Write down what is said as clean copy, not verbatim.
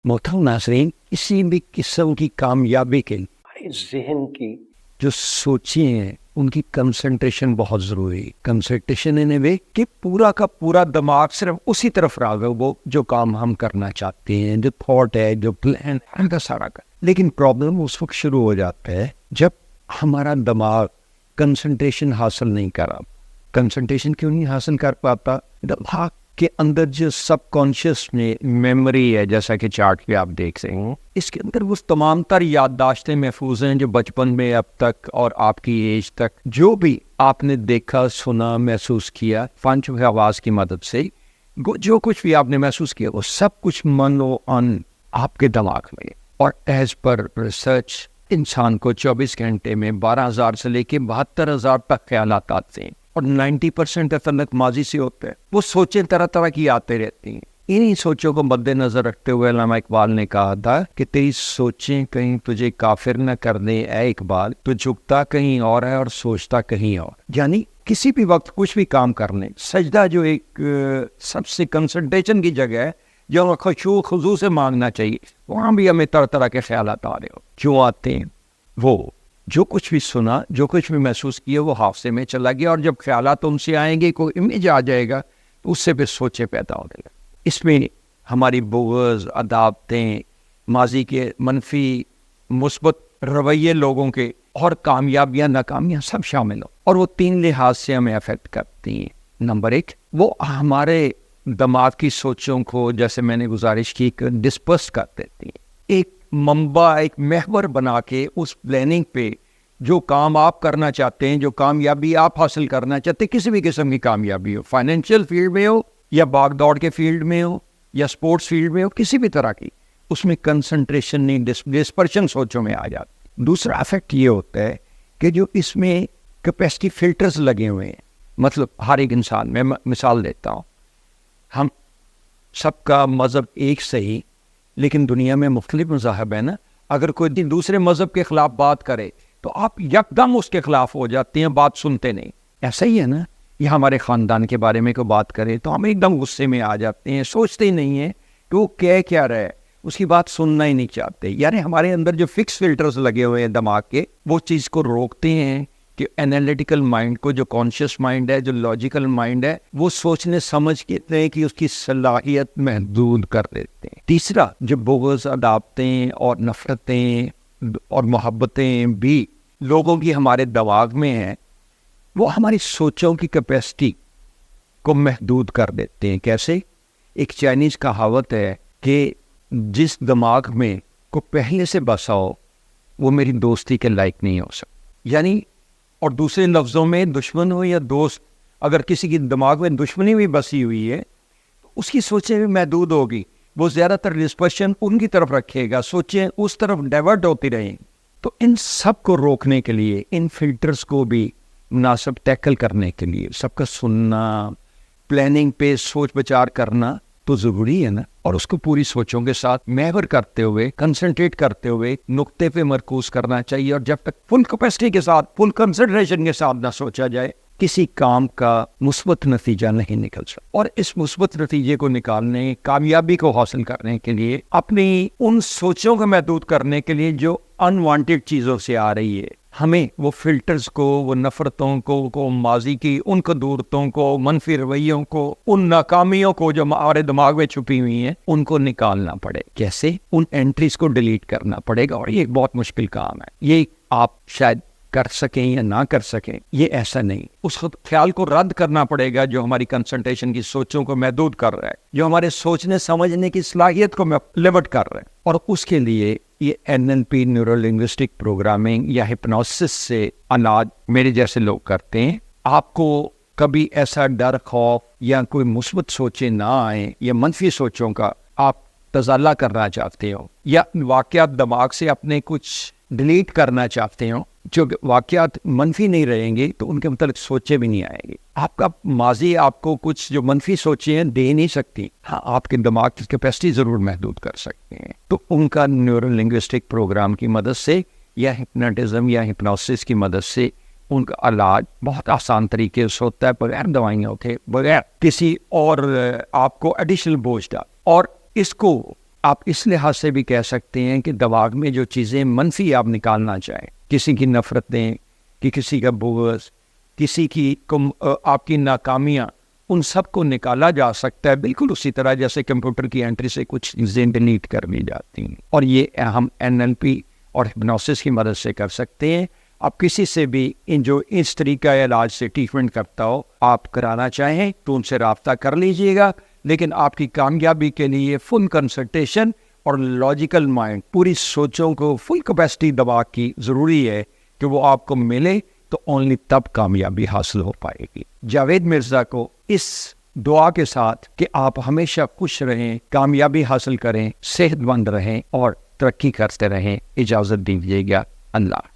محترم ناظرین، کسی بھی قسم کی کامیابی کے لیے ذہن کی جو سوچیں ہیں ان کی کنسنٹریشن بہت ضروری ہے. کنسنٹریشن ان اے وے کہ پورا کا پورا دماغ صرف اسی طرف راغب ہو جو کام ہم کرنا چاہتے ہیں، جو تھاٹ ہے، جو پلان ہے، کا سارا کا. لیکن پرابلم اس وقت شروع ہو جاتا ہے جب ہمارا دماغ کنسنٹریشن حاصل نہیں کر رہا. کنسنٹریشن کیوں نہیں حاصل کر پاتا؟ دماغ کے اندر جو سب کانشیس میں میموری ہے، جیسا کہ چارٹ پہ آپ دیکھ سکتے ہیں، اس کے اندر وہ تمام تر یادداشتیں محفوظ ہیں جو بچپن میں اب تک اور آپ کی ایج تک جو بھی آپ نے دیکھا، سنا، محسوس کیا پانچ حواس کی مدد سے، جو کچھ بھی آپ نے محسوس کیا وہ سب کچھ من و ان آپ کے دماغ میں. اور ایز پر ریسرچ انسان کو 24 گھنٹے میں 12,000 سے لے کے 72,000 تک خیالات آتے ہیں، اور 90% تعلق ماضی سے ہوتا ہے. وہ سوچیں طرح طرح کی آتے رہتی ہیں. انہی سوچوں کو مد نظر رکھتے ہوئے علامہ اقبال نے کہا تھا کہ تیری سوچیں کہیں تجھے کافر نہ کر دیں اے اقبال، تو جھکتا کہیں اور ہے اور سوچتا کہیں اور. یعنی کسی بھی وقت کچھ بھی کام کرنے، سجدہ جو ایک سب سے کنسنٹریشن کی جگہ ہے جو ہمیں خشوع خضوع سے مانگنا چاہیے، وہاں بھی ہمیں طرح طرح کے خیالات آ رہے ہو. کیوں آتے ہیں؟ وہ جو کچھ بھی سنا، جو کچھ بھی محسوس کیا وہ حافظے میں چلا گیا، اور جب خیالات ان سے آئیں گے، کوئی امیج آ جائے گا تو اس سے پھر سوچیں پیدا ہونے لگے. اس میں ہماری بغض، عداوتیں، ماضی کے منفی مثبت رویے لوگوں کے، اور کامیابیاں ناکامیاں سب شامل ہوں، اور وہ 3 لحاظ سے ہمیں افیکٹ کرتی ہیں. نمبر 1، وہ ہمارے دماغ کی سوچوں کو، جیسے میں نے گزارش کی، ڈسپرس کر دیتی ہیں. ایک منبع، ایک محور بنا کے اس پلاننگ پہ جو کام آپ کرنا چاہتے ہیں، جو کامیابی آپ حاصل کرنا چاہتے ہیں، کسی بھی قسم کی کامیابی ہو، فائنینشیل فیلڈ میں ہو یا بھاگ دوڑ کے فیلڈ میں ہو یا سپورٹس فیلڈ میں ہو، کسی بھی طرح کی، اس میں کنسنٹریشن نہیں، ڈسپرشن سوچوں میں آ جاتی. دوسرا افیکٹ یہ ہوتا ہے کہ جو اس میں کیپیسٹی فلٹرز لگے ہوئے ہیں. مطلب ہر ایک انسان، میں مثال دیتا ہوں، ہم سب کا مذہب ایک صحیح، لیکن دنیا میں مختلف مذاہب ہیں نا. اگر کوئی دوسرے مذہب کے خلاف بات کرے تو آپ یکدم اس کے خلاف ہو جاتے ہیں، بات سنتے نہیں. ایسا ہی ہے نا، یہ ہمارے خاندان کے بارے میں کوئی بات کرے تو ہم ایک دم غصے میں آ جاتے ہیں، سوچتے ہی نہیں ہیں کہ وہ کیا رہا ہے، اس کی بات سننا ہی نہیں چاہتے. یعنی ہمارے اندر جو فکس فلٹرز لگے ہوئے ہیں دماغ کے، وہ چیز کو روکتے ہیں کہ انالیٹیکل مائنڈ کو، جو کانشیس مائنڈ ہے، جو لاجیکل مائنڈ ہے، وہ سوچنے سمجھ کے کہ اس کی صلاحیت محدود کر دیتے ہیں. تیسرا، جو بغض، عداوتیں اور نفرتیں اور محبتیں بھی لوگوں کی ہمارے دماغ میں ہیں، وہ ہماری سوچوں کی کیپیسٹی کو محدود کر دیتے ہیں. کیسے؟ ایک چائنیز کہاوت ہے کہ جس دماغ میں کو پہلے سے بسا ہو وہ میری دوستی کے لائق نہیں ہو سکتا. یعنی، اور دوسرے لفظوں میں، دشمن ہو یا دوست، اگر کسی کی دماغ میں دشمنی بھی بسی ہوئی ہے تو اس کی سوچیں بھی محدود ہوگی. وہ زیادہ تر ڈسپرشن ان کی طرف رکھے گا، سوچیں اس طرف ڈائیورٹ ہوتی رہیں. تو ان سب کو روکنے کے لیے، ان فلٹرز کو بھی مناسب ٹیکل کرنے کے لیے، سب کا سننا، پلاننگ پہ سوچ بچار کرنا تو ضروری ہے نا. اور اس کو پوری سوچوں کے ساتھ محور کرتے ہوئے، کنسنٹریٹ کرتے ہوئے نقطے پہ مرکوز کرنا چاہیے. اور جب تک فل کیپیسٹی کے ساتھ، فل کنسنٹریشن کے ساتھ نہ سوچا جائے، کسی کام کا مثبت نتیجہ نہیں نکل سکتا. اور اس مثبت نتیجے کو نکالنے، کامیابی کو حاصل کرنے کے لیے، اپنی ان سوچوں کو محدود کرنے کے لیے جو انوانٹیڈ چیزوں سے آ رہی ہے، ہمیں وہ فلٹرز کو، وہ نفرتوں کو ماضی کی ان قدورتوں کو، منفی رویوں کو، ان ناکامیوں کو جو ہمارے دماغ میں چھپی ہوئی ہیں، ان کو نکالنا پڑے. کیسے؟ ان انٹریز کو ڈیلیٹ کرنا پڑے گا. اور یہ ایک بہت مشکل کام ہے. یہ آپ شاید کر سکیں یا نہ کر سکیں، یہ ایسا نہیں. اس خیال کو رد کرنا پڑے گا جو ہماری کنسنٹریشن کی سوچوں کو محدود کر رہا ہے، جو ہمارے سوچنے سمجھنے کی صلاحیت کو لمٹ کر رہا ہے. اور اس کے لیے یہ NLP، نیورو لنگوسٹک پروگرامنگ یا ہپنوسس سے علاج میرے جیسے لوگ کرتے ہیں. آپ کو کبھی ایسا ڈر، خوف یا کوئی مثبت سوچیں نہ آئیں، یا منفی سوچوں کا آپ تزالہ کرنا چاہتے ہو، یا واقعات دماغ سے اپنے کچھ ڈیلیٹ کرنا چاہتے ہو، جو واقعات منفی نہیں رہیں گے تو ان کے متعلق سوچیں بھی نہیں آئیں گی. آپ کا ماضی آپ کو کچھ جو منفی سوچیں دے نہیں سکتی. ہاں، آپ کے دماغ کی کیپیسٹی ضرور محدود کر سکتے ہیں. تو ان کا نیورو لنگوسٹک پروگرام کی مدد سے، یا ہپناٹزم یا ہپنوسس کی مدد سے، ان کا علاج بہت آسان طریقے سے ہوتا ہے، بغیر دوائیوں کے، بغیر کسی اور آپ کو ایڈیشنل بوجھ ڈال. اور اس کو آپ اس لحاظ سے بھی کہہ سکتے ہیں کہ دماغ میں جو چیزیں منفی آپ نکالنا چاہیں، کسی کی نفرتیں، کہ کسی کا بغض، کسی کی آپ کی ناکامیاں، ان سب کو نکالا جا سکتا ہے، بالکل اسی طرح جیسے کمپیوٹر کی انٹری سے کچھ چیزیں ڈیلیٹ کر دی جاتی ہیں. اور یہ ہم NLP اور ہپنوسس کی مدد سے کر سکتے ہیں. آپ کسی سے بھی جو اس طریقہ علاج سے ٹریٹمنٹ کرتا ہو آپ کرانا چاہیں تو ان سے رابطہ کر لیجئے گا، لیکن آپ کی کامیابی کے لیے فل کنسلٹیشن اور لاجیکل مائنڈ، پوری سوچوں کو فل کیپیسٹی دماغ کی ضروری ہے کہ وہ آپ کو ملے، تو اونلی تب کامیابی حاصل ہو پائے گی. جاوید مرزا کو اس دعا کے ساتھ کہ آپ ہمیشہ خوش رہیں، کامیابی حاصل کریں، صحت مند رہیں اور ترقی کرتے رہیں، اجازت دیجیے گا. اللہ